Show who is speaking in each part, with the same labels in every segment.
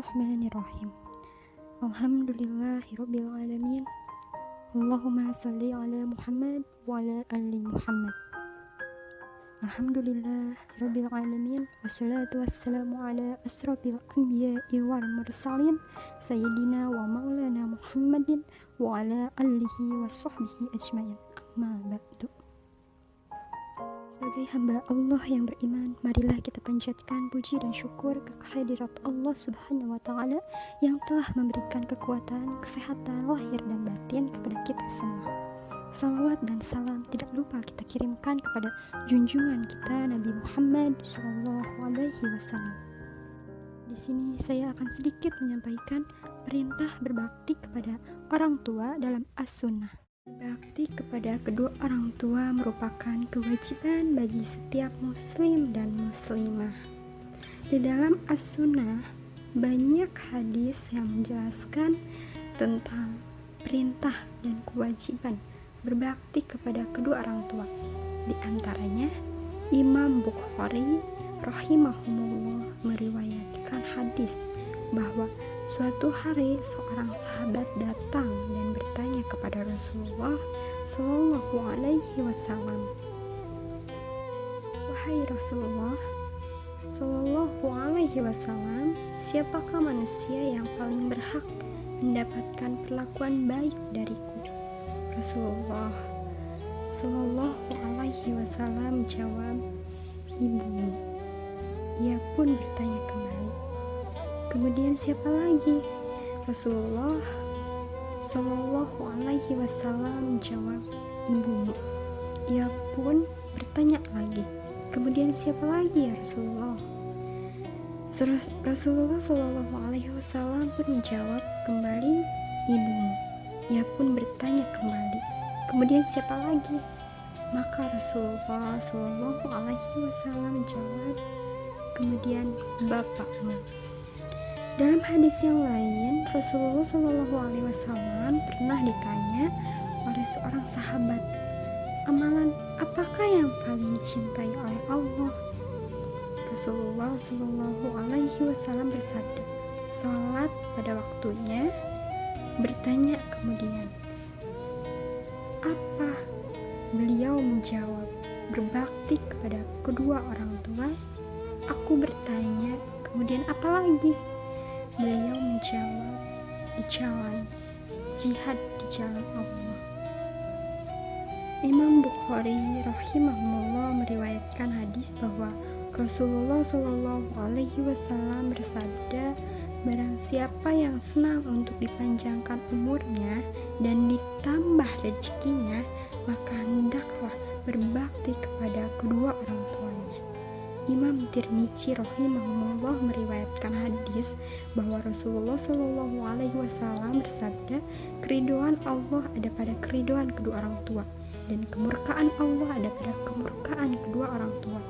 Speaker 1: Bismillahirrahmanirrahim. Alhamdulillahirabbil alamin. Allahumma shalli ala Muhammad wa ala ali Muhammad. Alhamdulillahirabbil alamin. Wassalatu wassalamu ala asrofil anbiya'i wal mursalin sayyidina wa maulana Muhammadin wa ala alihi wa sahbihi ajmain. Amma ba'du. Sebagai hamba Allah yang beriman, marilah kita panjatkan puji dan syukur ke kehadirat Allah Subhanahu wa Ta'ala yang telah memberikan kekuatan, kesehatan lahir dan batin kepada kita semua. Salawat dan salam tidak lupa kita kirimkan kepada junjungan kita Nabi Muhammad SAW. Di sini saya akan sedikit menyampaikan perintah berbakti kepada orang tua dalam As-Sunnah. Berbakti kepada kedua orang tua merupakan kewajiban bagi setiap muslim dan muslimah. Di dalam As-Sunnah banyak hadis yang menjelaskan tentang perintah dan kewajiban berbakti kepada kedua orang tua. Di antaranya Imam Bukhari rahimahumullah meriwayatkan hadis bahwa suatu hari seorang sahabat datang dan bertanya kepada Rasulullah Shallallahu Alaihi Wasallam, "Wahai Rasulullah Shallallahu Alaihi Wasallam, siapakah manusia yang paling berhak mendapatkan perlakuan baik dariku?" Rasulullah Shallallahu Alaihi Wasallam menjawab, "Ibumu." Ia pun bertanya kembali, "Kemudian siapa lagi?" Rasulullah Shallallahu Alaihi Wasallam menjawab, "Ibumu." Ia pun bertanya lagi, "Kemudian siapa lagi ya Rasulullah?" Rasulullah Shallallahu Alaihi Wasallam pun menjawab kembali, "Ibumu." Ia pun bertanya kembali, "Kemudian siapa lagi?" Maka Rasulullah Shallallahu Alaihi Wasallam menjawab, "Kemudian bapakmu." Dalam hadis yang lain, Rasulullah Shallallahu Alaihi Wasallam pernah ditanya oleh seorang sahabat, "Amalan apakah yang paling dicintai oleh Allah?" Rasulullah Shallallahu Alaihi Wasallam bersabda, "Salat pada waktunya." Bertanya kemudian, "Apa?" Beliau menjawab, "Berbakti kepada kedua orang tua." Aku bertanya, "Kemudian apa lagi?" Beliau menjawab, "Di jalan jihad di jalan Allah." Imam Bukhari rahimahullah meriwayatkan hadis bahwa Rasulullah Shallallahu Alaihi Wasallam bersabda, "Barang siapa yang senang untuk dipanjangkan umurnya dan ditambah rezekinya, maka hendaklah berbakti kepada kedua orang tuanya." Imam Tirmidzi rahimahullah meriwayatkan hadis bahwa Rasulullah Shallallahu Alaihi Wasallam bersabda, "Keridhaan Allah ada pada keridhaan kedua orang tua, dan kemurkaan Allah ada pada kemurkaan kedua orang tua."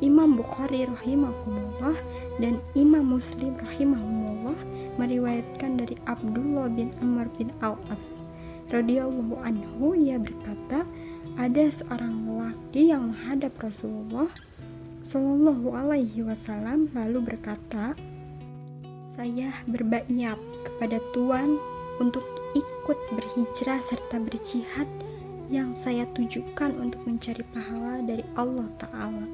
Speaker 1: Imam Bukhari rahimahullah dan Imam Muslim rahimahullah meriwayatkan dari Abdullah bin Amr bin Al-As radhiyallahu anhu, ia berkata, ada seorang lelaki yang menghadap Rasulullah Shallallahu Alaihi Wasallam lalu berkata, "Saya berbaiat kepada Tuhan untuk ikut berhijrah serta berjihad yang saya tujukan untuk mencari pahala dari Allah Ta'ala."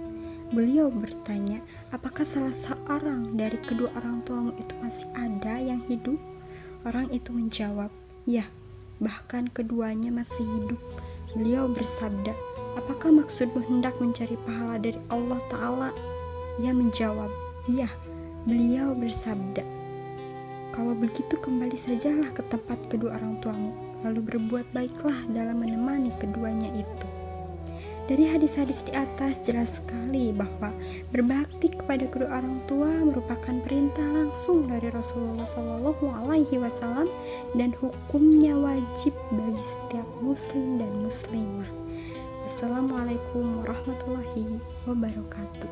Speaker 1: Beliau bertanya, "Apakah salah seorang dari kedua orang tuamu itu masih ada yang hidup?" Orang itu menjawab, "Ya, bahkan keduanya masih hidup." Beliau bersabda, "Apakah maksudmu hendak mencari pahala dari Allah Ta'ala?" Ia menjawab, "Ya." Beliau bersabda, "Kalau begitu kembali sajalah ke tempat kedua orang tuamu, lalu berbuat baiklah dalam menemani keduanya itu." Dari hadis-hadis di atas jelas sekali bahwa berbakti kepada kedua orang tua merupakan perintah langsung dari Rasulullah Shallallahu Alaihi Wasallam dan hukumnya wajib bagi setiap muslim dan muslimah. Wassalamualaikum warahmatullahi wabarakatuh.